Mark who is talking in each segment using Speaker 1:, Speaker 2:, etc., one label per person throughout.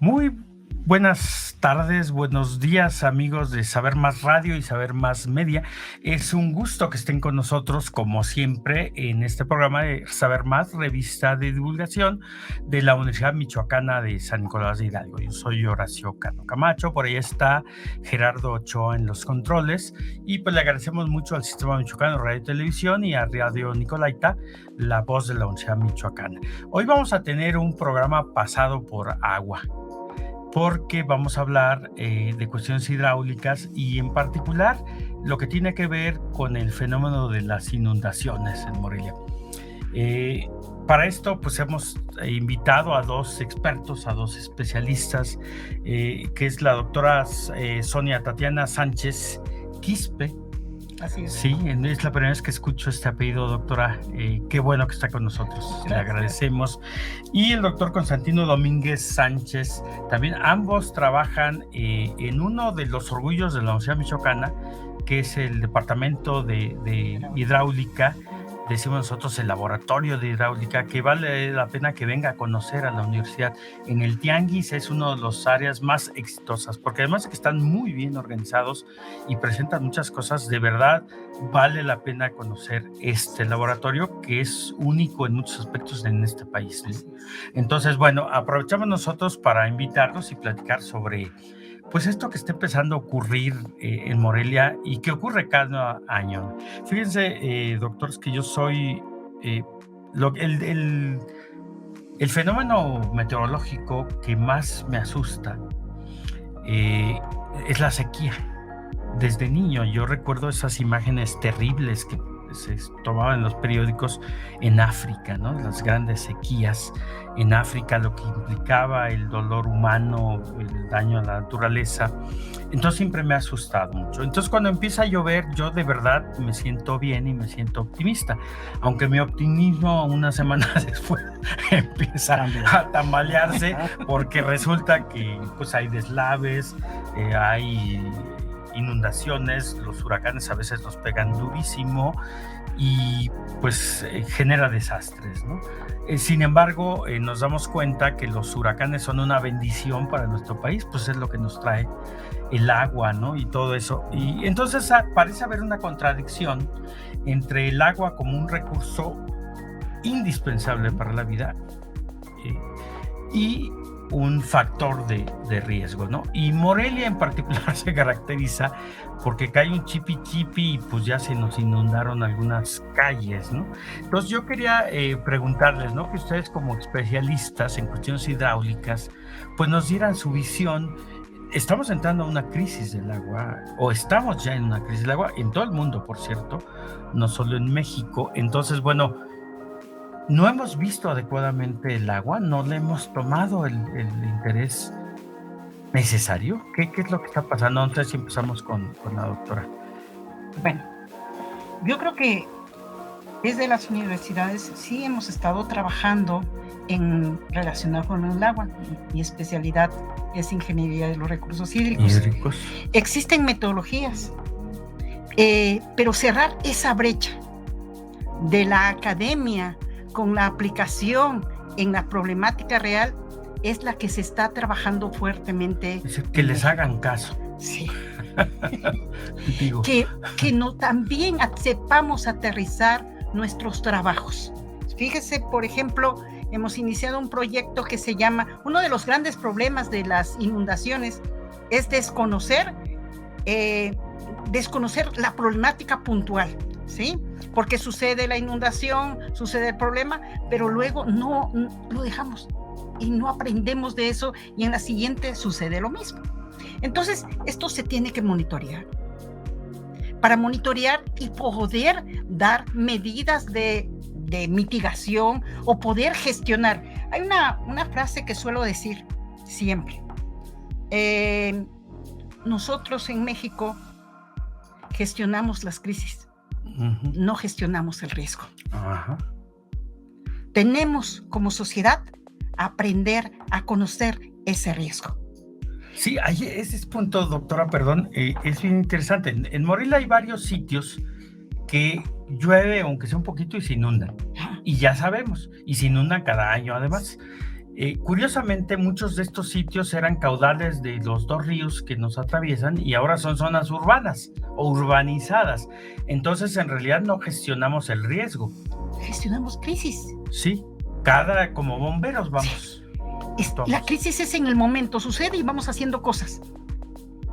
Speaker 1: Muy buenas tardes, buenos días, amigos de Saber Más Radio y Saber Más Media. Es un gusto que estén con nosotros, como siempre, en este programa de Saber Más, revista de divulgación de la Universidad Michoacana de San Nicolás de Hidalgo. Yo soy Horacio Cano Camacho, por ahí está Gerardo Ochoa en los controles, y pues le agradecemos mucho al Sistema Michoacano de Radio y Televisión y a Radio Nicolaita, la voz de la Universidad Michoacana. Hoy vamos a tener un programa pasado por agua, porque vamos a hablar de cuestiones hidráulicas y en particular lo que tiene que ver con el fenómeno de las inundaciones en Morelia. Para esto pues hemos invitado a dos expertos, a dos especialistas, que es la doctora Sonia Tatiana Sánchez Quispe.
Speaker 2: Así es.
Speaker 1: Sí, es la primera vez que escucho este apellido, doctora. Qué bueno que está con nosotros. Gracias. Le agradecemos. Y el doctor Constantino Domínguez Sánchez, también ambos trabajan en uno de los orgullos de la Universidad Michoacana, que es el Departamento de Hidráulica. Decimos nosotros el Laboratorio de Hidráulica, que vale la pena que venga a conocer a la universidad. En el Tianguis es una de las áreas más exitosas, porque además de que están muy bien organizados y presentan muchas cosas, de verdad vale la pena conocer este laboratorio, que es único en muchos aspectos en este país, ¿no? Entonces, bueno, aprovechamos nosotros para invitarlos y platicar sobre pues esto que está empezando a ocurrir en Morelia y que ocurre cada año. Fíjense, doctores, que yo soy el fenómeno meteorológico que más me asusta es la sequía. Desde niño yo recuerdo esas imágenes terribles que se tomaban en los periódicos en África, ¿no? Las grandes sequías en África, lo que implicaba el dolor humano, el daño a la naturaleza. Entonces siempre me ha asustado mucho. Entonces cuando empieza a llover, yo de verdad me siento bien y me siento optimista, aunque mi optimismo una semana después empieza a tambalearse, porque resulta que pues hay deslaves, hay inundaciones, los huracanes a veces nos pegan durísimo y pues genera desastres, ¿no? Sin embargo, nos damos cuenta que los huracanes son una bendición para nuestro país, pues es lo que nos trae el agua, ¿no? Y todo eso. Y entonces parece haber una contradicción entre el agua como un recurso indispensable para la vida y un factor de riesgo, ¿no? Y Morelia en particular se caracteriza porque cae un chipi y pues ya se nos inundaron algunas calles, ¿no? Entonces yo quería preguntarles, ¿no? Que ustedes como especialistas en cuestiones hidráulicas, pues nos dieran su visión. Estamos entrando a una crisis del agua, o estamos ya en una crisis del agua, en todo el mundo, por cierto, no solo en México. Entonces, bueno, no hemos visto adecuadamente el agua, no le hemos tomado el interés necesario. ¿Qué es lo que está pasando? Entonces empezamos con la doctora.
Speaker 2: Bueno, yo creo que desde las universidades sí hemos estado trabajando en relacionado con el agua. Mi especialidad es ingeniería de los recursos hídricos. Existen metodologías, pero cerrar esa brecha de la academia con la aplicación en la problemática real es la que se está trabajando fuertemente.
Speaker 1: Que les hagan caso.
Speaker 2: Sí. que no también sepamos aterrizar nuestros trabajos. Fíjese, por ejemplo, hemos iniciado un proyecto que se llama, uno de los grandes problemas de las inundaciones es desconocer la problemática puntual, ¿sí? Porque sucede la inundación, sucede el problema, pero luego no lo dejamos y no aprendemos de eso y en la siguiente sucede lo mismo. Entonces, esto se tiene que monitorear. Para monitorear y poder dar medidas de mitigación o poder gestionar. Hay una frase que suelo decir siempre. Nosotros en México gestionamos las crisis. Uh-huh. No gestionamos el riesgo. Uh-huh. Tenemos como sociedad aprender a conocer ese riesgo.
Speaker 1: Sí, ese punto, doctora, perdón, es bien interesante. En Morelia hay varios sitios que llueve, aunque sea un poquito, y se inundan. Y ya sabemos, y se inundan cada año además. Curiosamente, muchos de estos sitios eran caudales de los dos ríos que nos atraviesan y ahora son zonas urbanas o urbanizadas. Entonces, en realidad no gestionamos el riesgo.
Speaker 2: Gestionamos crisis.
Speaker 1: Sí, como bomberos vamos.
Speaker 2: La crisis es en el momento, sucede y vamos haciendo cosas.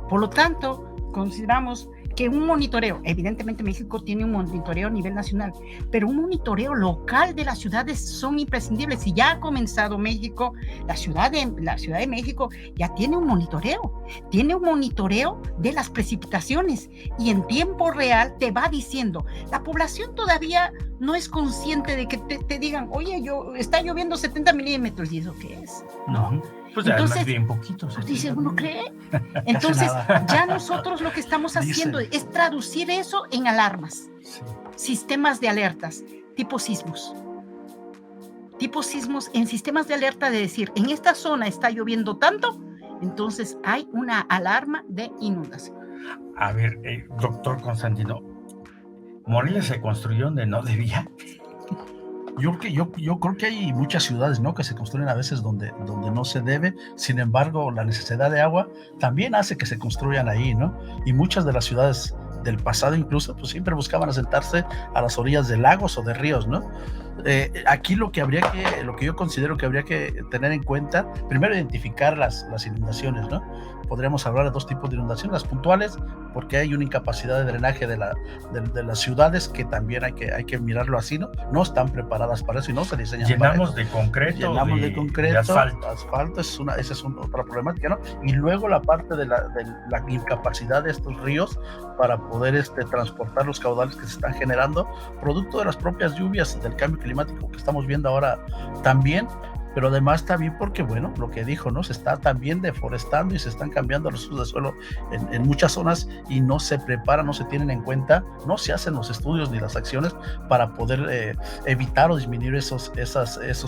Speaker 2: Por lo tanto, consideramos que un monitoreo, evidentemente México tiene un monitoreo a nivel nacional, pero un monitoreo local de las ciudades son imprescindibles. Si ya ha comenzado México, la Ciudad de México ya tiene un monitoreo de las precipitaciones y en tiempo real te va diciendo. La población todavía no es consciente de que te digan, oye, está lloviendo 70 milímetros, ¿y eso qué es? ¿No?
Speaker 1: Pues entonces, bien poquitos.
Speaker 2: Pues dice, uno cree. Entonces, ya nosotros lo que estamos haciendo es traducir eso en alarmas, sistemas de alertas, tipo sismos. En sistemas de alerta de decir, en esta zona está lloviendo tanto, entonces hay una alarma de inundación.
Speaker 1: A ver, doctor Constantino, ¿Morelia se construyó donde no debía?
Speaker 3: Yo creo que hay muchas ciudades, ¿no?, que se construyen a veces donde no se debe. Sin embargo, la necesidad de agua también hace que se construyan ahí, ¿no? Y muchas de las ciudades del pasado incluso, pues siempre buscaban asentarse a las orillas de lagos o de ríos, ¿no? Aquí lo que yo considero que habría que tener en cuenta, primero identificar las inundaciones, ¿no? Podríamos hablar de dos tipos de inundaciones, las puntuales, porque hay una incapacidad de drenaje de las ciudades que también hay que mirarlo así, ¿no? No están preparadas para eso y no se diseñan para eso.
Speaker 1: Llenamos de concreto,
Speaker 3: de asfalto, esa es otra problemática, ¿no? Y luego la parte de la incapacidad de estos ríos para poder transportar los caudales que se están generando, producto de las propias lluvias, del cambio climático que estamos viendo ahora también, pero además también porque, bueno, lo que dijo, ¿no? Se está también deforestando y se están cambiando los usos de suelo en muchas zonas y no se preparan, no se tienen en cuenta, no se hacen los estudios ni las acciones para poder evitar o disminuir esos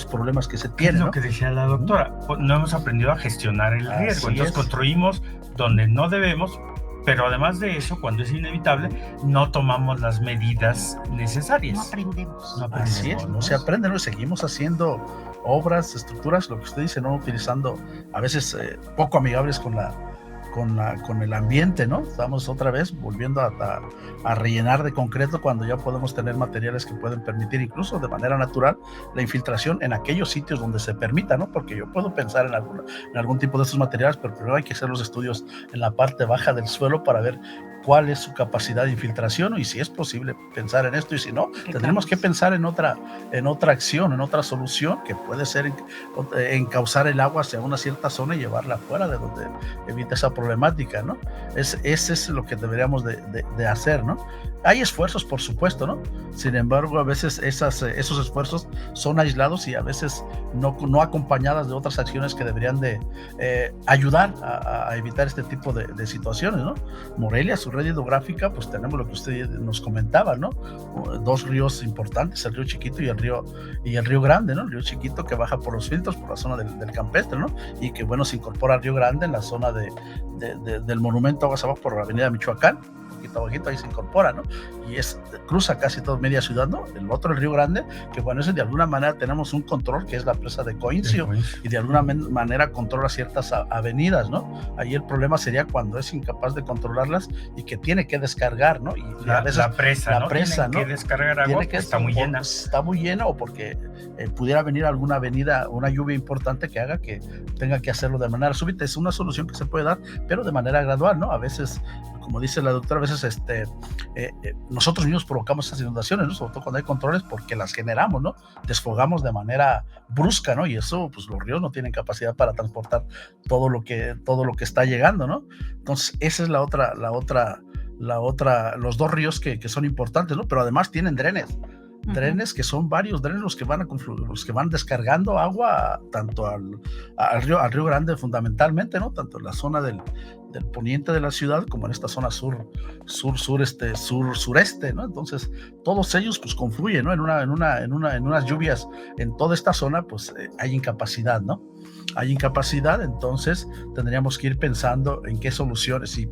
Speaker 3: problemas que se tienen,
Speaker 1: ¿no?
Speaker 3: Lo
Speaker 1: que decía la doctora, no hemos aprendido a gestionar el riesgo, entonces construimos donde no debemos, pero además de eso, cuando es inevitable, no tomamos las medidas necesarias.
Speaker 2: No aprendemos.
Speaker 3: Así es, no se aprende, ¿no? Seguimos haciendo obras, estructuras, lo que usted dice, ¿no? Utilizando a veces poco amigables con el ambiente, ¿no? Estamos otra vez volviendo a rellenar de concreto cuando ya podemos tener materiales que pueden permitir incluso de manera natural la infiltración en aquellos sitios donde se permita, ¿no? Porque yo puedo pensar en algún tipo de estos materiales, pero primero hay que hacer los estudios en la parte baja del suelo para ver cuál es su capacidad de infiltración y si es posible pensar en esto, y si no, tendremos que pensar en otra acción, en otra solución que puede ser encauzar el agua hacia una cierta zona y llevarla fuera de donde evita esa problemática, ¿no? Ese es lo que deberíamos de hacer, ¿no? Hay esfuerzos, por supuesto, ¿no? Sin embargo, a veces esos esfuerzos son aislados y a veces no acompañadas de otras acciones que deberían de ayudar a evitar este tipo de situaciones, ¿no? Morelia, su red hidrográfica, pues tenemos lo que usted nos comentaba, ¿no? Dos ríos importantes, el río Chiquito y el río Grande, ¿no? El río Chiquito que baja por los filtros, por la zona del Campestre, ¿no? Y que, bueno, se incorpora al río Grande en la zona del monumento Aguas Abajo por la avenida Michoacán, abajito, ahí se incorpora, ¿no? Y cruza casi toda media ciudad, ¿no? El otro, el Río Grande, que bueno, ese de alguna manera tenemos un control, que es la presa de Coincio, y de alguna manera controla ciertas avenidas, ¿no? Ahí el problema sería cuando es incapaz de controlarlas y que tiene que descargar, ¿no? Y a veces
Speaker 1: la presa, ¿no?
Speaker 3: Tiene
Speaker 1: que descargar agua porque está muy llena.
Speaker 3: Está muy llena, o porque pudiera venir alguna avenida, una lluvia importante que haga que tenga que hacerlo de manera súbita. Es una solución que se puede dar, pero de manera gradual, ¿no? A veces, como dice la doctora, a veces nosotros mismos provocamos esas inundaciones, ¿no? Sobre todo cuando hay controles, porque las generamos, ¿no? Desfogamos de manera brusca, ¿no? Y eso, pues los ríos no tienen capacidad para transportar todo lo que está llegando, ¿no? Entonces, esa es la otra, los dos ríos que son importantes, ¿no? Pero además tienen drenes. Drenes que son varios drenes los que van descargando agua tanto al río Grande fundamentalmente, ¿no? Tanto en la zona del poniente de la ciudad como en esta zona sureste, ¿no? Entonces todos ellos pues confluyen, ¿no? En unas lluvias en toda esta zona, pues hay incapacidad, ¿no? Hay incapacidad, entonces tendríamos que ir pensando en qué soluciones, y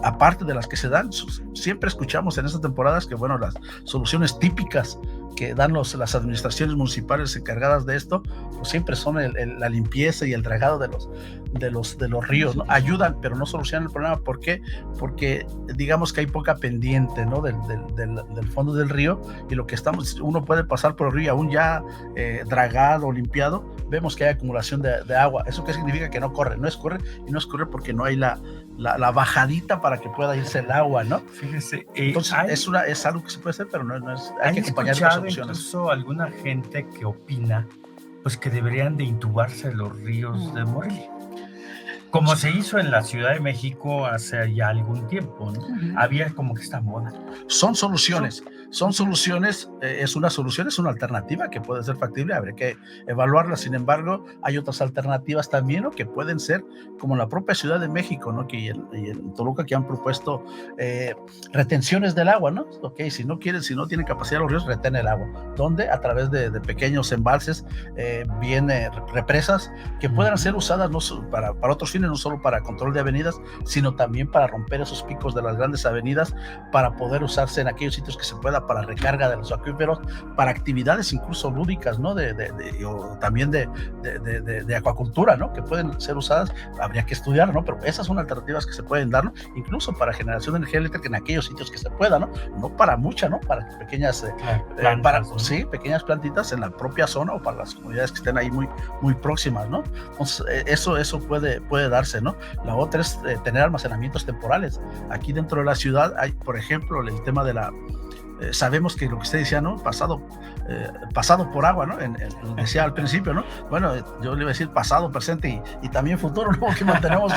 Speaker 3: aparte de las que se dan, siempre escuchamos en estas temporadas que, bueno, las soluciones típicas que dan las administraciones municipales encargadas de esto, pues siempre son la limpieza y el dragado de los ríos, ¿no? Ayudan, pero no solucionan el problema. ¿Por qué? Porque digamos que hay poca pendiente, ¿no? del fondo del río, y lo que uno puede pasar por el río aún ya dragado, limpiado, vemos que hay acumulación de agua. ¿Eso qué significa? Que no corre, no escurre, y no escurre porque no hay la bajadita para que pueda irse el agua, ¿no?
Speaker 1: Fíjese,
Speaker 3: entonces es algo que se puede hacer, pero no es, hay que acompañar las soluciones.
Speaker 1: Incluso alguna gente que opina pues que deberían de intubarse los ríos de Morelia, como se hizo en la Ciudad de México hace ya algún tiempo, ¿no? Había como que esta moda.
Speaker 3: Son soluciones, es una solución, es una alternativa que puede ser factible, habría que evaluarla. Sin embargo, hay otras alternativas también, ¿no? Que pueden ser, como la propia Ciudad de México, ¿no? Y en Toluca, que han propuesto retenciones del agua, ¿no? Ok, si no tienen capacidad los ríos, retén el agua. ¿Dónde? A través de pequeños embalses, represas, que puedan ser usadas no para otros fines, no solo para control de avenidas, sino también para romper esos picos de las grandes avenidas, para poder usarse en aquellos sitios que se pueda, para recarga de los acuíferos, para actividades incluso lúdicas, ¿no? O también de acuacultura, ¿no? Que pueden ser usadas. Habría que estudiar, ¿no? Pero esas son alternativas que se pueden dar, ¿no? Incluso para generación de energía eléctrica en aquellos sitios que se pueda, ¿no? No para mucha, ¿no? Para pequeñas plantas, ¿no? Sí, pequeñas plantitas en la propia zona, o para las comunidades que estén ahí muy, muy próximas, ¿no? Entonces, eso puede darse, ¿no? La otra es tener almacenamientos temporales. Aquí dentro de la ciudad hay, por ejemplo, el tema de sabemos que lo que usted decía, ¿no? Pasado por agua, ¿no? Decía al principio, ¿no? Bueno, yo le iba a decir pasado, presente y también futuro, ¿no? Que mantenemos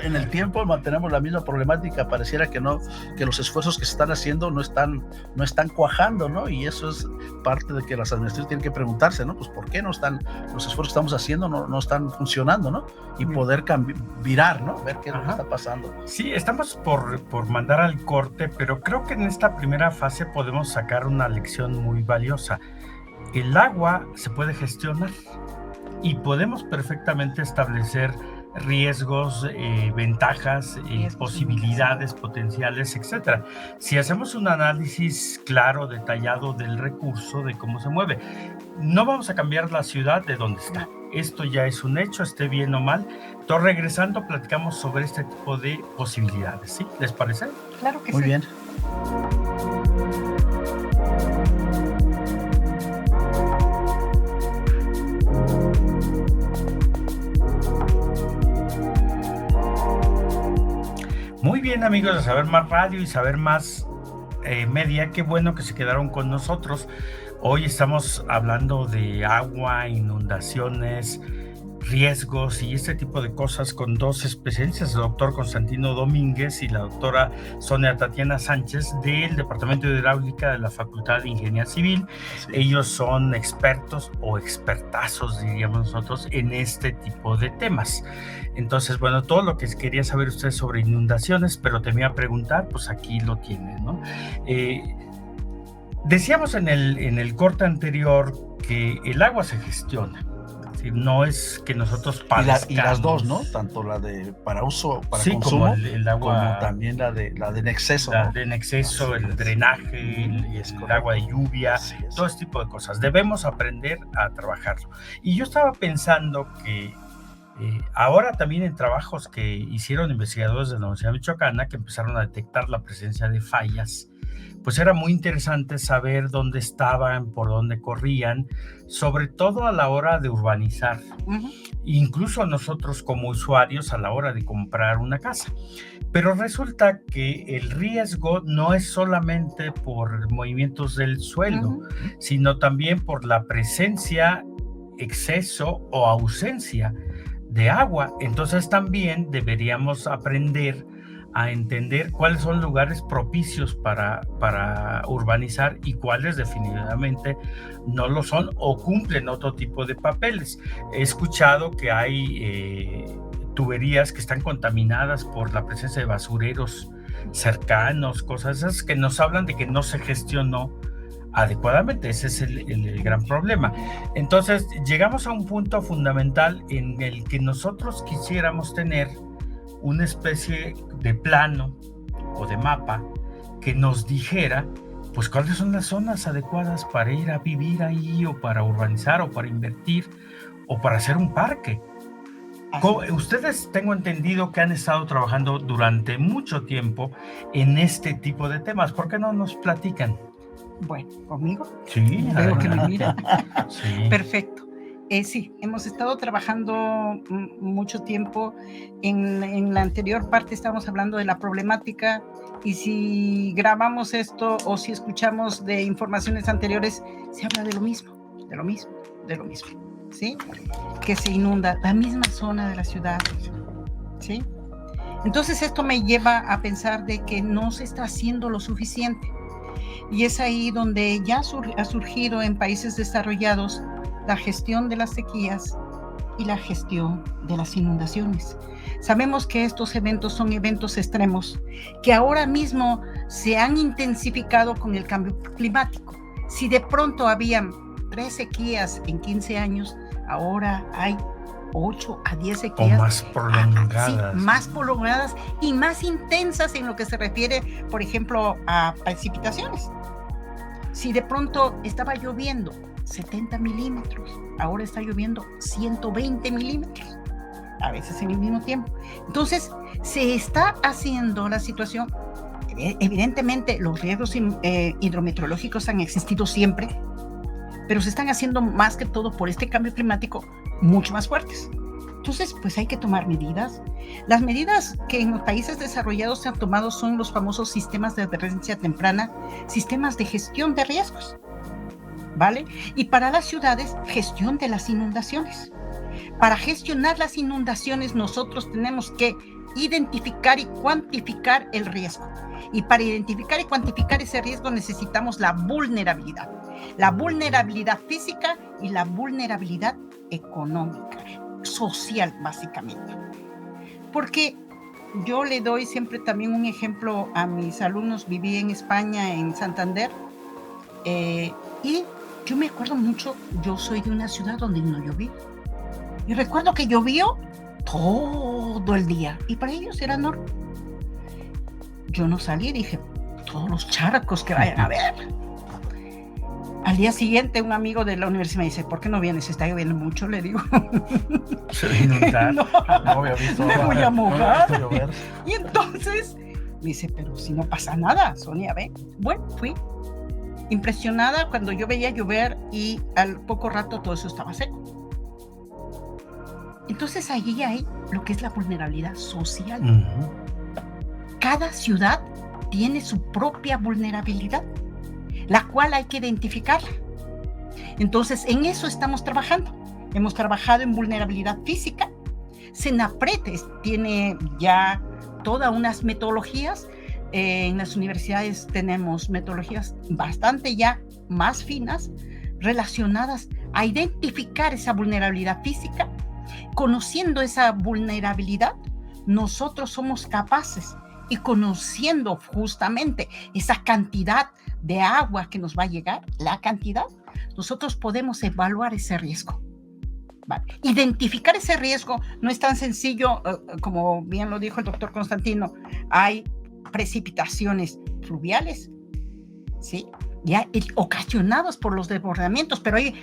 Speaker 3: en el tiempo, mantenemos la misma problemática. Pareciera que los esfuerzos que se están haciendo no están cuajando, ¿no? Y eso es parte de que las administraciones tienen que preguntarse, ¿no? Pues ¿por qué no están los esfuerzos que estamos haciendo no están funcionando, ¿no? Y poder virar, ¿no? Ver qué es lo que está pasando.
Speaker 1: Sí, estamos por mandar al corte, pero creo que en esta primera fase podemos sacar una lección muy valiosa. El agua se puede gestionar y podemos perfectamente establecer riesgos, ventajas, posibilidades potenciales, etcétera. Si hacemos un análisis claro, detallado del recurso, de cómo se mueve, no vamos a cambiar la ciudad de donde está. Esto ya es un hecho, esté bien o mal. Entonces, regresando, platicamos sobre este tipo de posibilidades, ¿sí? ¿Les parece?
Speaker 2: Claro que sí.
Speaker 3: Muy bien.
Speaker 1: Muy bien, amigos de Saber Más Radio y Saber Más Media, qué bueno que se quedaron con nosotros. Hoy estamos hablando de agua, inundaciones, riesgos y este tipo de cosas con dos especialistas, el doctor Constantino Domínguez y la doctora Sonia Tatiana Sánchez del Departamento de Hidráulica de la Facultad de Ingeniería Civil. Sí. Ellos son expertos o expertazos, diríamos nosotros, en este tipo de temas. Entonces, bueno, todo lo que quería saber usted sobre inundaciones, pero te me iba a preguntar, pues aquí lo tienen, ¿no? Decíamos en el corte anterior que el agua se gestiona. No es que nosotros padezcamos.
Speaker 3: Y las dos, ¿no? Tanto la de para uso, para consumo,
Speaker 1: como el agua,
Speaker 3: como también la de en exceso.
Speaker 1: La de en exceso, el drenaje, el agua de lluvia, todo este tipo de cosas. Debemos aprender a trabajarlo. Y yo estaba pensando que ahora también en trabajos que hicieron investigadores de la Universidad Michoacana, que empezaron a detectar la presencia de fallas, pues era muy interesante saber dónde estaban, por dónde corrían, sobre todo a la hora de urbanizar, incluso nosotros como usuarios a la hora de comprar una casa. Pero resulta que el riesgo no es solamente por movimientos del suelo, sino también por la presencia, exceso o ausencia de agua. Entonces también deberíamos aprender a entender cuáles son lugares propicios para urbanizar y cuáles definitivamente no lo son o cumplen otro tipo de papeles. He escuchado que hay tuberías que están contaminadas por la presencia de basureros cercanos, cosas esas que nos hablan de que no se gestionó adecuadamente. Ese es el gran problema. Entonces llegamos a un punto fundamental en el que nosotros quisiéramos tener una especie de plano o de mapa que nos dijera pues cuáles son las zonas adecuadas para ir a vivir ahí, o para urbanizar, o para invertir, o para hacer un parque. Ustedes, tengo entendido que han estado trabajando durante mucho tiempo en este tipo de temas. ¿Por qué no nos platican?
Speaker 2: Bueno, ¿conmigo?
Speaker 1: Sí,
Speaker 2: veo que me mira.
Speaker 1: Sí.
Speaker 2: Perfecto. Sí, hemos estado trabajando mucho tiempo. En la anterior parte estábamos hablando de la problemática, y si grabamos esto o si escuchamos de informaciones anteriores, se habla de lo mismo, ¿sí? Que se inunda la misma zona de la ciudad, ¿sí? Entonces esto me lleva a pensar de que no se está haciendo lo suficiente, y es ahí donde ya ha surgido en países desarrollados la gestión de las sequías y la gestión de las inundaciones. Sabemos que estos eventos son eventos extremos que ahora mismo se han intensificado con el cambio climático. Si de pronto habían 3 sequías en 15 años, ahora hay 8 a 10 sequías.
Speaker 1: O más prolongadas.
Speaker 2: Sí, más prolongadas y más intensas en lo que se refiere, por ejemplo, a precipitaciones. Si de pronto estaba lloviendo 70 milímetros, ahora está lloviendo 120 milímetros, a veces en el mismo tiempo. Entonces, se está haciendo la situación. Evidentemente, los riesgos hidrometeorológicos han existido siempre, pero se están haciendo más que todo por este cambio climático mucho más fuertes. Entonces, pues hay que tomar medidas. Las medidas que en los países desarrollados se han tomado son los famosos sistemas de advertencia temprana, sistemas de gestión de riesgos, ¿vale? Y para las ciudades, gestión de las inundaciones. Para gestionar las inundaciones, nosotros tenemos que identificar y cuantificar el riesgo. Y para identificar y cuantificar ese riesgo necesitamos la vulnerabilidad física y la vulnerabilidad económica, social, básicamente. Porque yo le doy siempre también un ejemplo a mis alumnos. Viví en España, en Santander, y yo me acuerdo mucho. Yo soy de una ciudad donde no llovía, y recuerdo que llovió todo el día, y para ellos era normal. Yo no salí, dije, todos los charcos que vayan a ver. Al día siguiente, un amigo de la universidad me dice, ¿por qué no vienes? Está lloviendo mucho, le digo.
Speaker 1: Se va a inundar.
Speaker 3: No había visto.
Speaker 2: Me voy a mojar.
Speaker 3: llover.
Speaker 2: Y entonces me dice, pero si no pasa nada, Sonia, ve. Bueno, fui impresionada cuando yo veía llover y al poco rato todo eso estaba seco. Entonces allí hay lo que es la vulnerabilidad social.
Speaker 1: Ujú.
Speaker 2: Cada ciudad tiene su propia vulnerabilidad, la cual hay que identificarla. Entonces, en eso estamos trabajando. Hemos trabajado en vulnerabilidad física. Senapred tiene ya todas unas metodologías. En las universidades tenemos metodologías bastante ya más finas, relacionadas a identificar esa vulnerabilidad física. Conociendo esa vulnerabilidad, nosotros somos capaces, y conociendo justamente esa cantidad de agua que nos va a llegar, la cantidad, nosotros podemos evaluar ese riesgo. ¿Vale? Identificar ese riesgo no es tan sencillo, como bien lo dijo el doctor Constantino. Hay precipitaciones fluviales, ¿sí? Ya ocasionados por los desbordamientos, pero ahí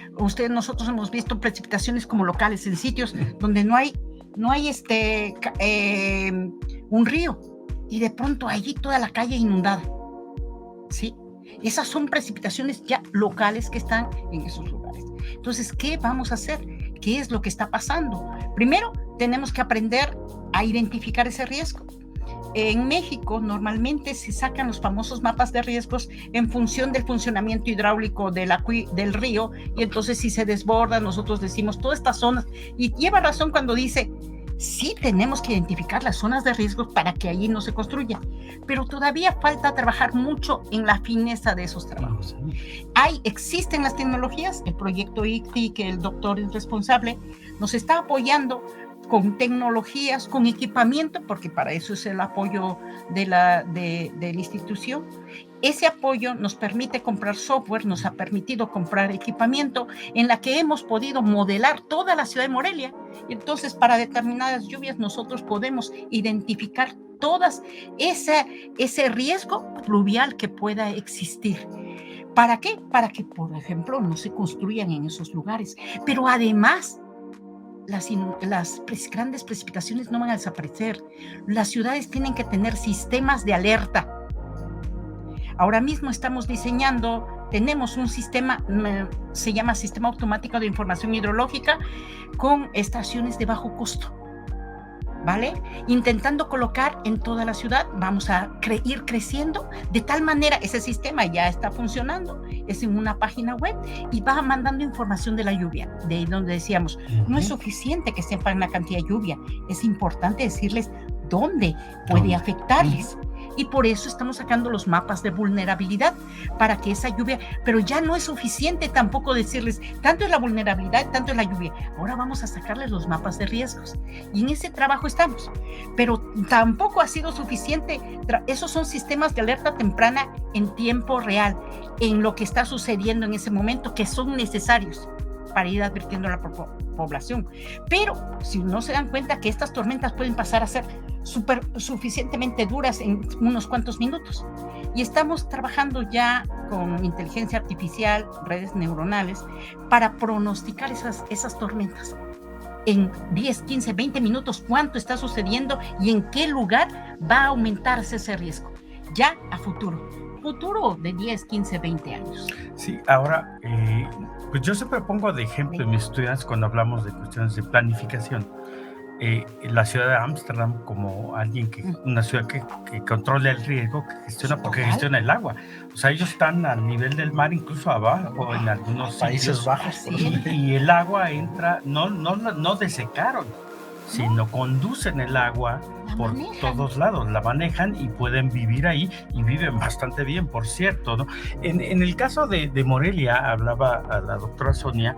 Speaker 2: nosotros hemos visto precipitaciones como locales en sitios donde no hay un río, y de pronto allí toda la calle inundada, ¿sí? Esas son precipitaciones ya locales que están en esos lugares. Entonces, ¿qué vamos a hacer? ¿Qué es lo que está pasando? Primero, tenemos que aprender a identificar ese riesgo. En México normalmente se sacan los famosos mapas de riesgos en función del funcionamiento hidráulico del río, y entonces si se desborda, nosotros decimos todas estas zonas, y lleva razón cuando dice, sí tenemos que identificar las zonas de riesgo para que allí no se construya, pero todavía falta trabajar mucho en la fineza de esos trabajos. Existen las tecnologías. El proyecto ICTI, que el doctor es responsable, nos está apoyando con tecnologías, con equipamiento, porque para eso es el apoyo de la institución. Ese apoyo nos permite comprar software, nos ha permitido comprar equipamiento en la que hemos podido modelar toda la ciudad de Morelia. Y entonces, para determinadas lluvias, nosotros podemos identificar todas ese riesgo fluvial que pueda existir. ¿Para qué? Para que, por ejemplo, no se construyan en esos lugares. Pero además, las grandes precipitaciones no van a desaparecer. Las ciudades tienen que tener sistemas de alerta. Ahora mismo estamos diseñando, tenemos un sistema, se llama Sistema Automático de Información Hidrológica, con estaciones de bajo costo, ¿vale? Intentando colocar en toda la ciudad, vamos a ir creciendo de tal manera, ese sistema ya está funcionando, es en una página web y va mandando información de la lluvia, de ahí donde decíamos, no es suficiente que sepan la cantidad de lluvia, es importante decirles dónde puede afectarles. Y por eso estamos sacando los mapas de vulnerabilidad para que esa lluvia, pero ya no es suficiente tampoco decirles, tanto es la vulnerabilidad, tanto es la lluvia. Ahora vamos a sacarles los mapas de riesgos. Y en ese trabajo estamos. Pero tampoco ha sido suficiente. Esos son sistemas de alerta temprana en tiempo real, en lo que está sucediendo en ese momento, que son necesarios para ir advirtiendo a la población. Pero si no se dan cuenta que estas tormentas pueden pasar a ser suficientemente duras en unos cuantos minutos. Y estamos trabajando ya con inteligencia artificial, redes neuronales, para pronosticar esas tormentas. En 10, 15, 20 minutos, cuánto está sucediendo y en qué lugar va a aumentarse ese riesgo. Ya a futuro de 10, 15, 20 años.
Speaker 1: Sí, ahora, pues yo siempre pongo de ejemplo en mis estudiantes cuando hablamos de cuestiones de planificación, la ciudad de Ámsterdam como una ciudad que controla el riesgo, que gestiona, porque gestiona el agua. O sea, ellos están al nivel del mar, incluso abajo en algunos
Speaker 3: Países Bajos.
Speaker 1: Y el agua entra, no desecaron, sino conducen el agua por todos lados, la manejan y pueden vivir ahí y viven bastante bien, por cierto, ¿no? En el caso de Morelia, hablaba a la doctora Sonia,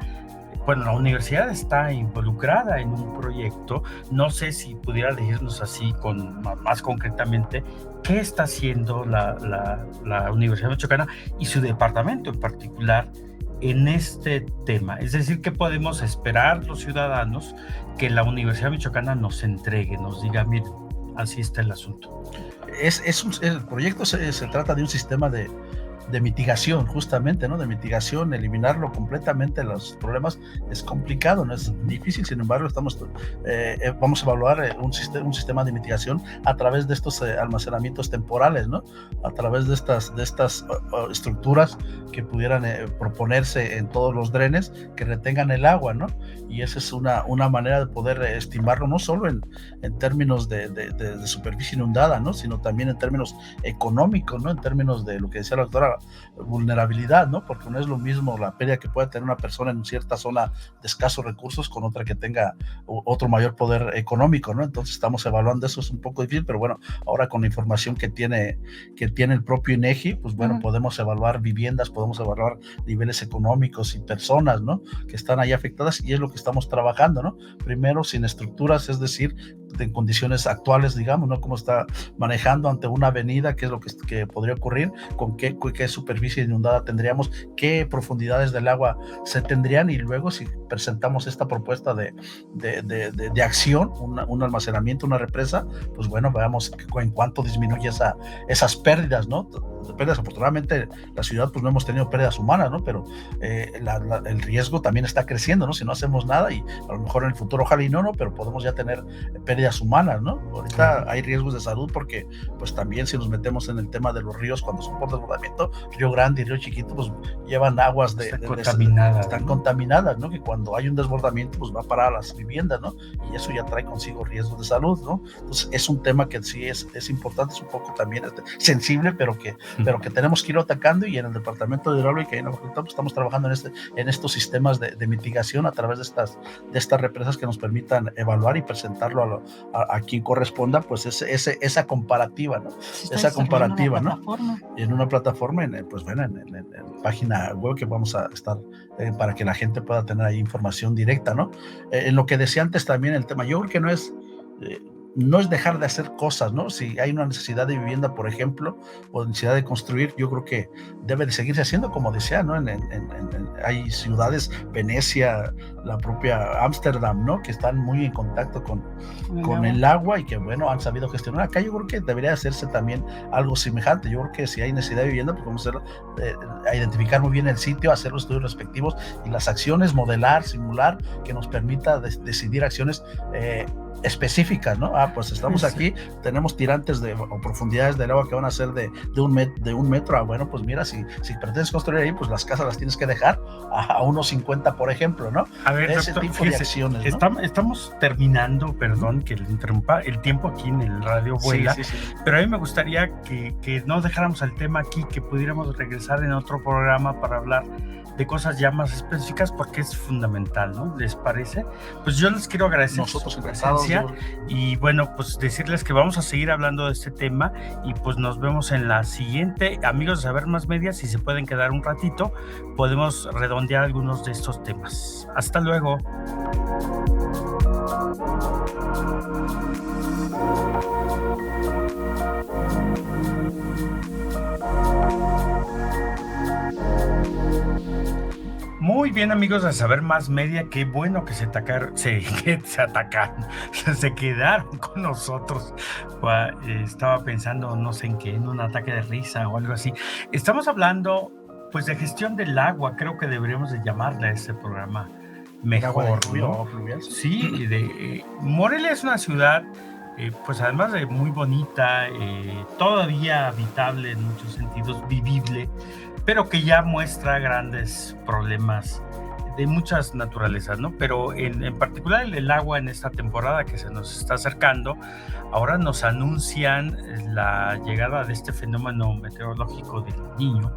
Speaker 1: bueno, la universidad está involucrada en un proyecto, no sé si pudiera decirnos así más concretamente, qué está haciendo la Universidad Michoacana y su departamento en particular en este tema. Es decir, ¿qué podemos esperar los ciudadanos que la Universidad Michoacana nos entregue, nos diga, miren, así está el asunto?
Speaker 3: El proyecto se trata de un sistema de mitigación, justamente, ¿no? De mitigación, eliminarlo completamente, los problemas es complicado, no es difícil, sin embargo, vamos a evaluar un sistema de mitigación a través de estos almacenamientos temporales, ¿no? A través de estas estructuras que pudieran proponerse en todos los drenes que retengan el agua, ¿no? Y esa es una manera de poder estimarlo, no solo en términos de superficie inundada, ¿no? Sino también en términos económicos, ¿no? En términos de lo que decía la doctora, vulnerabilidad, ¿no? Porque no es lo mismo la pérdida que puede tener una persona en cierta zona de escasos recursos con otra que tenga otro mayor poder económico, ¿no? Entonces estamos evaluando eso, es un poco difícil, pero bueno, ahora con la información que tiene el propio INEGI, pues bueno, podemos evaluar viviendas, podemos evaluar niveles económicos y personas, ¿no? Que están ahí afectadas, y es lo que estamos trabajando, ¿no? Primero, sin estructuras, es decir, en condiciones actuales, digamos, ¿no? Cómo está manejando ante una avenida, qué es lo que podría ocurrir, con qué superficie inundada tendríamos, qué profundidades del agua se tendrían, y luego si presentamos esta propuesta de acción, un almacenamiento, una represa, pues bueno, veamos en cuánto disminuye esas pérdidas, ¿no? Pérdidas, afortunadamente la ciudad pues no hemos tenido pérdidas humanas, ¿no? Pero el riesgo también está creciendo, ¿no? Si no hacemos nada, y a lo mejor en el futuro ojalá y no, pero podemos ya tener pérdidas humanas, ¿no? Ahorita hay riesgos de salud porque pues también si nos metemos en el tema de los ríos cuando son por desbordamiento, Río Grande y Río Chiquito pues llevan aguas están contaminadas, ¿no? Que cuando hay un desbordamiento pues va a parar a las viviendas, ¿no? Y eso ya trae consigo riesgos de salud, ¿no? Entonces es un tema que sí es importante, es un poco también sensible, pero que tenemos que ir atacando, y en el departamento de hidráulica y en la facultad pues, estamos trabajando en estos sistemas de mitigación a través de estas represas que nos permitan evaluar y presentarlo a quien corresponda, pues esa comparativa, ¿no? Esa comparativa, ¿no? En una plataforma, en página web que vamos a estar para que la gente pueda tener ahí información directa, ¿no? En lo que decía antes también el tema, yo creo que no es no es dejar de hacer cosas, ¿no? Si hay una necesidad de vivienda, por ejemplo, o necesidad de construir, yo creo que debe de seguirse haciendo, como decía, ¿no? Hay ciudades, Venecia, la propia Ámsterdam, ¿no? Que están muy en contacto con el agua y que, bueno, han sabido gestionar. Acá yo creo que debería hacerse también algo semejante. Yo creo que si hay necesidad de vivienda, pues vamos a identificar muy bien el sitio, hacer los estudios respectivos y las acciones, modelar, simular, que nos permita decidir acciones específicas, ¿no? Pues estamos aquí, tenemos tirantes o profundidades del agua que van a ser de un metro. Bueno, pues mira, si pretendes construir ahí, pues las casas las tienes que dejar a 1.50, por ejemplo, ¿no?
Speaker 1: A ver,
Speaker 3: ese
Speaker 1: doctor,
Speaker 3: tipo de acciones, ¿no?
Speaker 1: Estamos terminando, perdón que le interrumpa, el tiempo aquí en el radio vuela, sí. Pero a mí me gustaría que no dejáramos el tema aquí, que pudiéramos regresar en otro programa para hablar de cosas ya más específicas, porque es fundamental, ¿no? ¿Les parece? Pues yo les quiero agradecer
Speaker 3: nosotros
Speaker 1: su presencia y bueno, pues decirles que vamos a seguir hablando de este tema y pues nos vemos en la siguiente. Amigos de Saber Más Media, si se pueden quedar un ratito, podemos redondear algunos de estos temas. Hasta luego. Muy bien, amigos de Saber Más Media, qué bueno que se quedaron con nosotros. Estaba pensando, no sé en qué, en un ataque de risa o algo así. Estamos hablando, pues, de gestión del agua. Creo que deberíamos de llamarle a este programa mejor, ¿no? Sí, Morelia es una ciudad, pues además de muy bonita, todavía habitable en muchos sentidos, vivible, pero que ya muestra grandes problemas de muchas naturalezas, ¿no? Pero en particular el agua en esta temporada que se nos está acercando, ahora nos anuncian la llegada de este fenómeno meteorológico del Niño,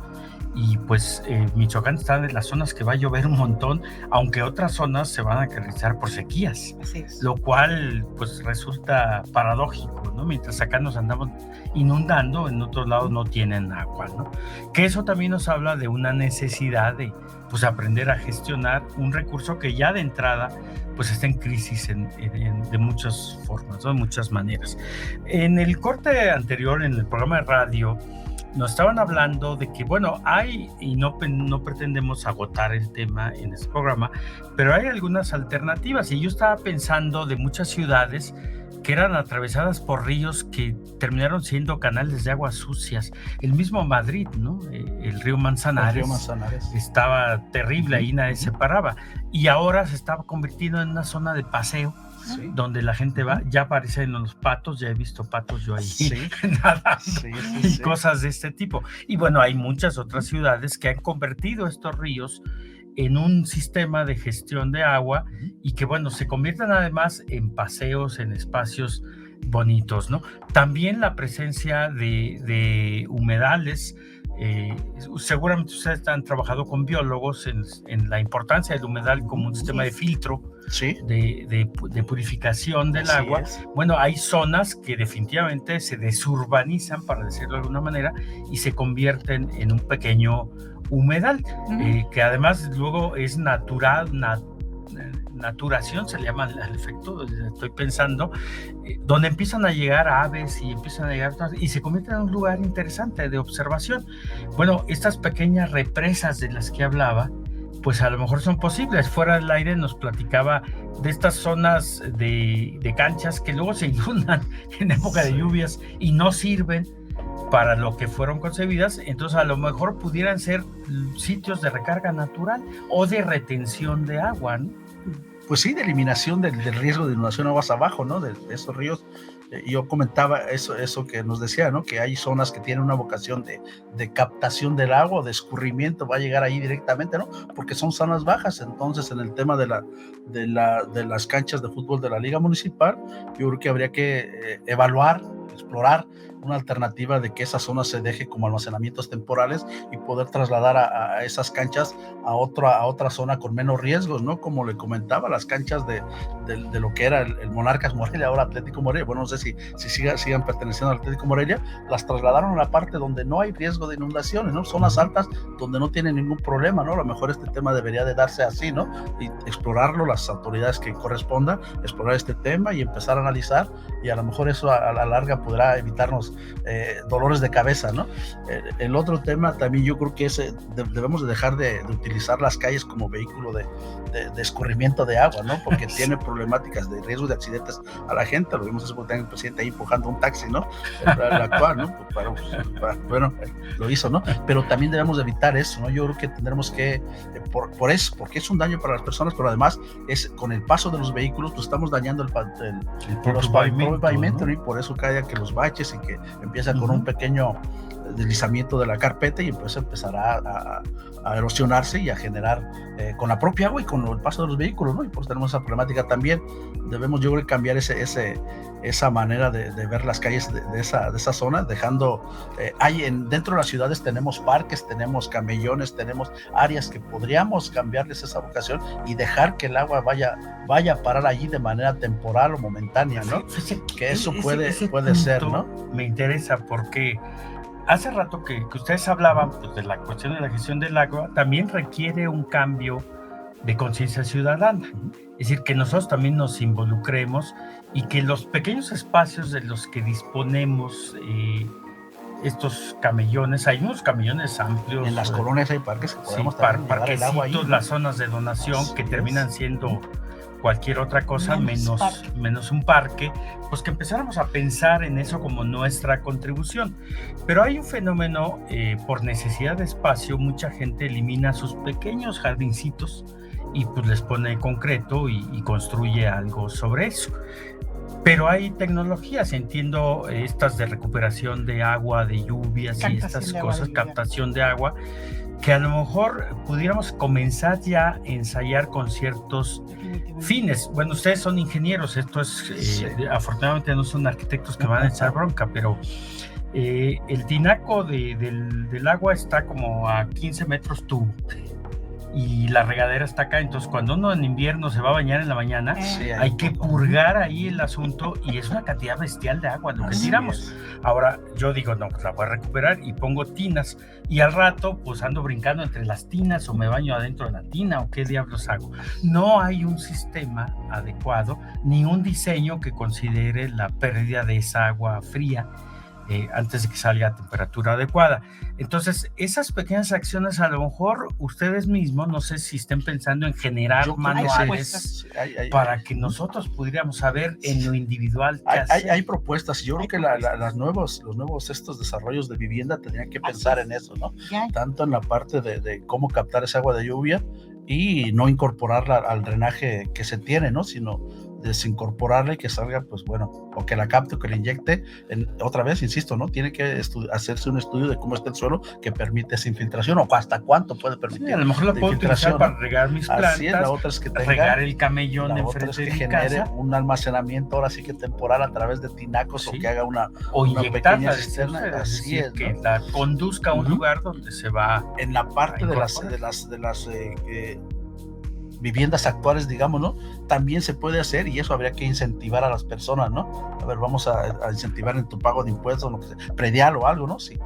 Speaker 1: y pues Michoacán está de las zonas que va a llover un montón, aunque otras zonas se van a caracterizar por sequías, lo cual pues resulta paradójico, ¿no? Mientras acá nos andamos inundando, en otros lados no tienen agua, ¿no? Que eso también nos habla de una necesidad de pues aprender a gestionar un recurso que ya de entrada pues está en crisis de muchas formas, ¿no? De muchas maneras. En el corte anterior, en el programa de radio, nos estaban hablando de que, bueno, hay, y no pretendemos agotar el tema en este programa, pero hay algunas alternativas, y yo estaba pensando de muchas ciudades que eran atravesadas por ríos que terminaron siendo canales de aguas sucias. El mismo Madrid, ¿no? El río Manzanares, estaba terrible, ahí nadie se paraba, y ahora se estaba convirtiendo en una zona de paseo, sí, donde la gente va, ya aparecen los patos, ya he visto patos yo ahí, sí, nadando, y cosas de este tipo. Y bueno, hay muchas otras ciudades que han convertido estos ríos en un sistema de gestión de agua y que, bueno, se convierten además en paseos, en espacios bonitos, ¿no? También la presencia de humedales. Seguramente ustedes han trabajado con biólogos en la importancia del humedal como un sistema de filtro, sí, de purificación del agua. Bueno, hay zonas que definitivamente se desurbanizan, para decirlo de alguna manera, y se convierten en un pequeño humedal, que además luego es natural, naturación se le llama al efecto, estoy pensando, donde empiezan a llegar aves y empiezan a llegar y se convierte en un lugar interesante de observación. Bueno, estas pequeñas represas de las que hablaba, pues a lo mejor son posibles. Fuera del aire nos platicaba de estas zonas de canchas que luego se inundan en época de lluvias y no sirven para lo que fueron concebidas. Entonces a lo mejor pudieran ser sitios de recarga natural o de retención de agua, ¿no?
Speaker 3: Pues sí, de eliminación del riesgo de inundación aguas abajo, ¿no? De esos ríos. Yo comentaba eso que nos decía, ¿no? Que hay zonas que tienen una vocación de captación del agua, de escurrimiento, va a llegar ahí directamente, ¿no? Porque son zonas bajas. Entonces, en el tema de las canchas de fútbol de la Liga Municipal, yo creo que habría que evaluar, explorar una alternativa de que esa zona se deje como almacenamientos temporales y poder trasladar a esas canchas a otra zona con menos riesgos, ¿no? Como le comentaba, las canchas de lo que era el Monarcas Morelia, ahora Atlético Morelia, bueno, no sé si sigan perteneciendo al Atlético Morelia, las trasladaron a la parte donde no hay riesgo de inundaciones, ¿no? Zonas altas donde no tienen ningún problema, ¿no? A lo mejor este tema debería de darse así, ¿no? Y explorarlo, las autoridades que correspondan, explorar este tema y empezar a analizar, y a lo mejor eso a la larga podrá evitarnos dolores de cabeza, ¿no? El otro tema también yo creo que debemos de dejar de utilizar las calles como vehículo de escurrimiento de agua, ¿no? Porque tiene problemáticas de riesgo de accidentes a la gente. Lo vimos porque el presidente ahí empujando un taxi, ¿no? El actual, ¿no? Bueno, lo hizo, ¿no? Pero también debemos evitar eso, ¿no? Yo creo que tendremos que, por eso, porque es un daño para las personas, pero además con el paso de los vehículos, pues estamos dañando el pavimento, ¿no? Y por eso cae que los baches y que empieza con un pequeño deslizamiento de la carpeta y pues empezará a erosionarse y a generar con la propia agua y con el paso de los vehículos, ¿no? Y por eso tenemos esa problemática también. Debemos, yo creo, cambiar esa manera de ver las calles de esa zona, dejando dentro de las ciudades tenemos parques, tenemos camellones, tenemos áreas que podríamos cambiarles esa vocación y dejar que el agua vaya a parar allí de manera temporal o momentánea, ¿no? Sí, que eso puede ser, ¿no?
Speaker 1: Me interesa porque hace rato que ustedes hablaban pues, de la cuestión de la gestión del agua, también requiere un cambio de conciencia ciudadana. Es decir, que nosotros también nos involucremos y que los pequeños espacios de los que disponemos, estos camellones, hay unos camellones amplios.
Speaker 3: En las colonias hay parques que podemos
Speaker 1: llevar el agua ahí, ¿no? Las zonas de donación que terminan siendo cualquier otra cosa menos un parque, pues que empezáramos a pensar en eso como nuestra contribución. Pero hay un fenómeno, por necesidad de espacio, mucha gente elimina sus pequeños jardincitos y pues les pone concreto y construye algo sobre eso. Pero hay tecnologías, entiendo, estas de recuperación de agua, de lluvias y estas cosas, captación de agua, que a lo mejor pudiéramos comenzar ya a ensayar con ciertos fines. Bueno, ustedes son ingenieros, esto es, afortunadamente no son arquitectos que van a echar bronca, pero el tinaco del agua está como a 15 metros tubo. Y la regadera está acá, entonces cuando uno en invierno se va a bañar en la mañana, hay que purgar ahí el asunto y es una cantidad bestial de agua lo que tiramos. Ahora yo digo, no, pues la voy a recuperar y pongo tinas y al rato pues ando brincando entre las tinas o me baño adentro de la tina o qué diablos hago. No hay un sistema adecuado ni un diseño que considere la pérdida de esa agua fría antes de que salga a temperatura adecuada. Entonces, esas pequeñas acciones, a lo mejor ustedes mismos, no sé si estén pensando en generar manuales para que nosotros pudiéramos saber en lo individual qué hacer.
Speaker 3: Hay propuestas. Yo creo que los nuevos estos desarrollos de vivienda tendrían que pensar en eso, ¿no? Tanto en la parte de cómo captar esa agua de lluvia y no incorporarla al drenaje que se tiene, ¿no? Sino desincorporarla y que salga, pues bueno, o que la capte o que la inyecte. Otra vez, insisto, ¿no? Tiene que hacerse un estudio de cómo está el suelo que permite esa infiltración o hasta cuánto puede permitir.
Speaker 1: Sí, a lo mejor la puedo utilizar para regar mis plantas.
Speaker 3: Así es, la otra es que
Speaker 1: regar el camellón enfrente de mi
Speaker 3: genere
Speaker 1: casa.
Speaker 3: Un almacenamiento ahora sí que temporal a través de tinacos o que haga una
Speaker 1: pequeña
Speaker 3: cisterna. Así es,
Speaker 1: que la conduzca a un lugar donde se va.
Speaker 3: En la parte de las viviendas actuales, digamos, ¿no? También se puede hacer y eso habría que incentivar a las personas, ¿no? A ver, vamos a incentivar en tu pago de impuestos, lo que sea, predial o algo, ¿no? Si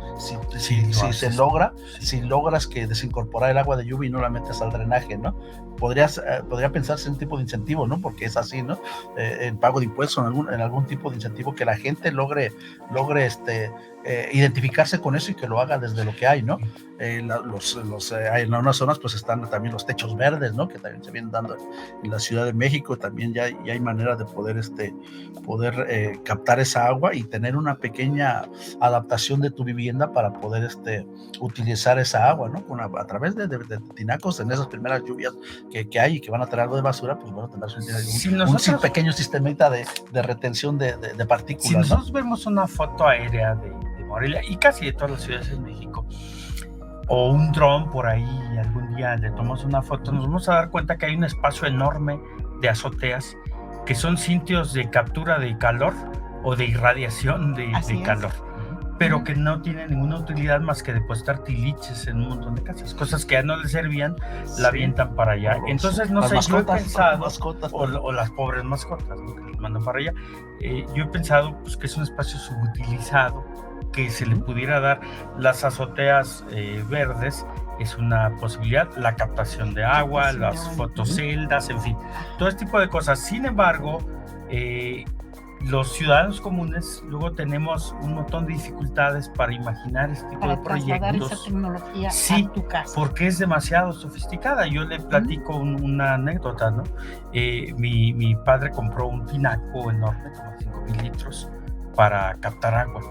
Speaker 3: se logra, si logras que desincorporar el agua de lluvia y no la metes al drenaje, ¿no? Podría pensarse en un tipo de incentivo, ¿no? Porque es así, ¿no? En pago de impuestos, en algún tipo de incentivo que la gente logre identificarse con eso y que lo haga desde lo que hay, ¿no? En unas zonas pues están también los techos verdes, ¿no? Que también se vienen dando en la Ciudad de México. También ya hay manera de poder captar esa agua y tener una pequeña adaptación de tu vivienda para poder utilizar esa agua, ¿no? A través de tinacos en esas primeras lluvias que hay y que van a traer algo de basura, pues bueno, tendrás un pequeño sistemita de retención de partículas.
Speaker 1: Si nosotros vemos una foto aérea de Morelia y casi de todas las ciudades en México, o un dron por ahí, algún día le tomamos una foto, nos vamos a dar cuenta que hay un espacio enorme de azoteas que son sitios de captura de calor o de irradiación de calor. pero que no tiene ninguna utilidad más que depositar tiliches en un montón de casas, cosas que ya no le servían, la avientan para allá. Entonces, no sé, yo he pensado, o las pobres mascotas, ¿no?, que les mandan para allá, yo he pensado pues, que es un espacio subutilizado, que se le pudiera dar las azoteas verdes, es una posibilidad, la captación de agua, las fotoceldas, en fin, todo este tipo de cosas. Sin embargo, los ciudadanos comunes luego tenemos un montón de dificultades para imaginar este tipo de proyectos.
Speaker 2: Esa tecnología
Speaker 1: sí,
Speaker 2: a tu casa.
Speaker 1: Porque es demasiado sofisticada. Yo le platico una anécdota, ¿no? Mi padre compró un tinaco enorme, como 5,000 litros, para captar agua.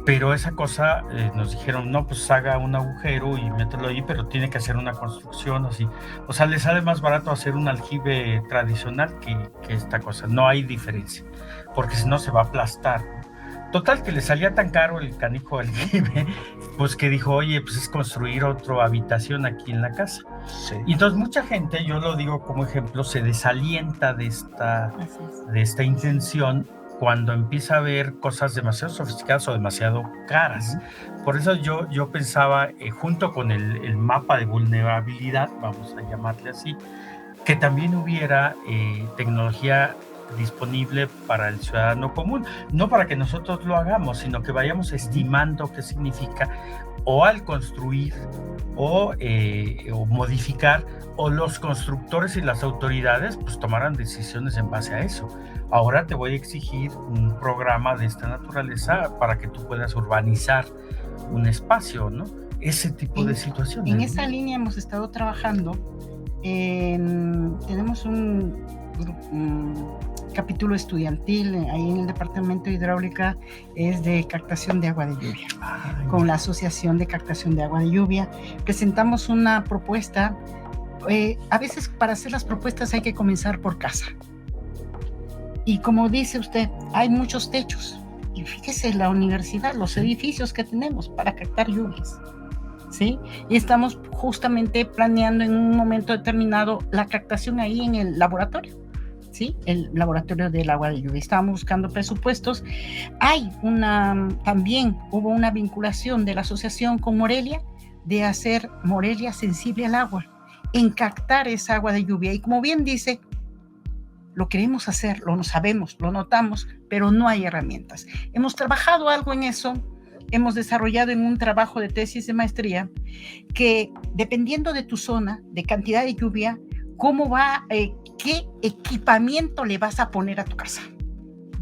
Speaker 1: Pero esa cosa nos dijeron, no, pues haga un agujero y mételo ahí, pero tiene que hacer una construcción así. O sea, le sale más barato hacer un aljibe tradicional que esta cosa. No hay diferencia, porque si no se va a aplastar. Total, que le salía tan caro el canijo aljibe, pues que dijo, oye, pues es construir otra habitación aquí en la casa.
Speaker 3: Sí.
Speaker 1: Y entonces mucha gente, yo lo digo como ejemplo, se desalienta de esta intención cuando empieza a ver cosas demasiado sofisticadas o demasiado caras. Por eso yo pensaba, junto con el mapa de vulnerabilidad, vamos a llamarle así, que también hubiera tecnología disponible para el ciudadano común, no para que nosotros lo hagamos, sino que vayamos estimando qué significa, o al construir, o modificar, o los constructores y las autoridades pues tomaran decisiones en base a eso. Ahora te voy a exigir un programa de esta naturaleza para que tú puedas urbanizar un espacio, ¿no? Ese tipo de situaciones.
Speaker 2: En esa línea hemos estado trabajando. Tenemos un capítulo estudiantil ahí en el Departamento de Hidráulica, es de captación de agua de lluvia. Con la Asociación de Captación de Agua de Lluvia presentamos una propuesta. A veces para hacer las propuestas hay que comenzar por casa. Y como dice usted, hay muchos techos. Y fíjese la universidad, los edificios que tenemos para captar lluvias, ¿sí? Y estamos justamente planeando en un momento determinado la captación ahí en el laboratorio, ¿sí? El laboratorio del agua de lluvia. Estábamos buscando presupuestos. También hubo una vinculación de la asociación con Morelia de hacer Morelia sensible al agua, en captar esa agua de lluvia. Y como bien dice, lo queremos hacer, lo sabemos, lo notamos, pero no hay herramientas. Hemos trabajado algo en eso, hemos desarrollado en un trabajo de tesis de maestría que dependiendo de tu zona, de cantidad de lluvia, qué equipamiento le vas a poner a tu casa.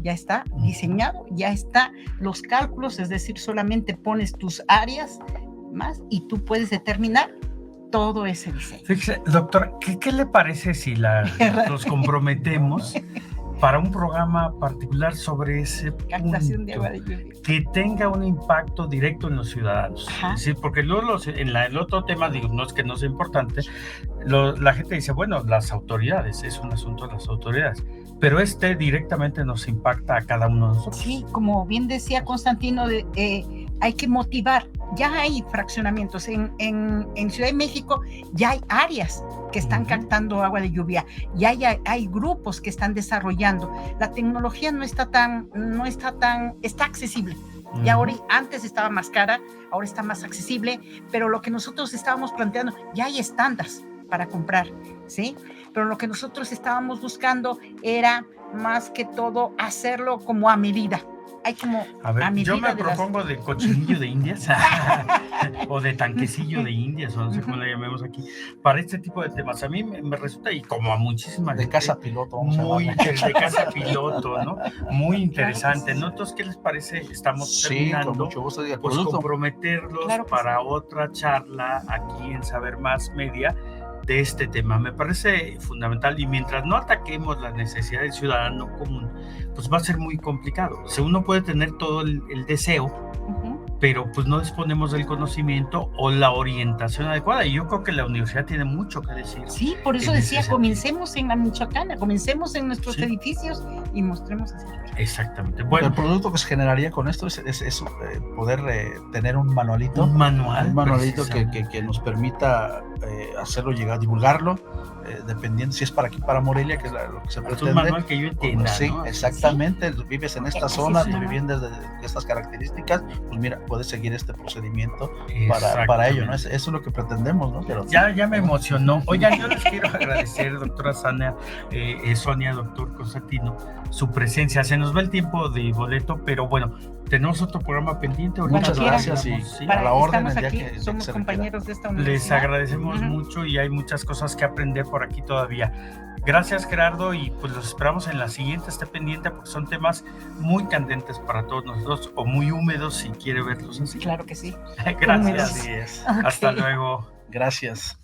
Speaker 2: Ya está diseñado, ya está los cálculos, es decir, solamente pones tus áreas más y tú puedes determinar todo ese diseño.
Speaker 1: Fíjese, doctor, ¿qué le parece si nos comprometemos para un programa particular sobre ese
Speaker 2: captación de agua de lluvia
Speaker 1: que tenga un impacto directo en los ciudadanos?
Speaker 2: Ajá.
Speaker 1: Es decir, porque luego en el otro tema, digo, no es que no sea importante, la gente dice, bueno, las autoridades, es un asunto de las autoridades, pero directamente nos impacta a cada uno de nosotros.
Speaker 2: Sí, como bien decía Constantino, hay que motivar. Ya hay fraccionamientos. En Ciudad de México ya hay áreas que están captando agua de lluvia. Ya hay grupos que están desarrollando. La tecnología está accesible. Y ahora, antes estaba más cara, ahora está más accesible, pero lo que nosotros estábamos planteando, ya hay estándares para comprar, ¿sí? Pero lo que nosotros estábamos buscando era más que todo hacerlo como a medida. Hay como
Speaker 1: a ver, yo me propongo de cochinillo de indias o de tanquecillo de indias, o no sé cómo le llamemos aquí, para este tipo de temas. A mí me resulta, y como a muchísimas
Speaker 3: de casa piloto,
Speaker 1: de casa piloto, ¿no? Muy interesante, ¿no? Entonces, ¿qué les parece? Estamos terminando,
Speaker 3: con mucho gusto,
Speaker 1: pues comprometerlos para otra charla aquí en Saber Más Media de este tema. Me parece fundamental, y mientras no ataquemos la necesidad del ciudadano común, pues va a ser muy complicado. O sea, uno puede tener todo el deseo, pero pues no disponemos del conocimiento o la orientación adecuada, y yo creo que la universidad tiene mucho que decir.
Speaker 2: Sí, por eso decía, comencemos en la Michoacana, comencemos en nuestros edificios y mostremos así.
Speaker 1: Exactamente. Bueno,
Speaker 3: el producto que se generaría con esto es poder tener un manualito.
Speaker 1: Un manualito
Speaker 3: que nos permita hacerlo llegar, divulgarlo, dependiendo si es para aquí, para Morelia, que es lo que se pretende.
Speaker 1: Manuel, que yo entienda,
Speaker 3: sí,
Speaker 1: ¿no?
Speaker 3: exactamente, sí. Vives en esta zona, tu vivienda de estas características, pues mira, puedes seguir este procedimiento para ello, ¿no? Eso es lo que pretendemos, ¿no? Pero,
Speaker 1: ya me emocionó. Oigan, yo les quiero agradecer, doctora Sonia, doctor Constantino, su presencia. Se nos va el tiempo de boleto, pero bueno, tenemos otro programa pendiente.
Speaker 3: Muchas gracias y a la orden.
Speaker 2: Estamos aquí, somos compañeros de esta
Speaker 1: Les
Speaker 2: universidad.
Speaker 1: agradecemos mucho y hay muchas cosas que aprender por aquí todavía. Gracias, Gerardo, y pues los esperamos en la siguiente. Esté pendiente porque son temas muy candentes para todos nosotros, o muy húmedos si quiere verlos así.
Speaker 2: Claro que sí.
Speaker 1: Gracias.
Speaker 3: Así es.
Speaker 1: Hasta luego.
Speaker 3: Gracias.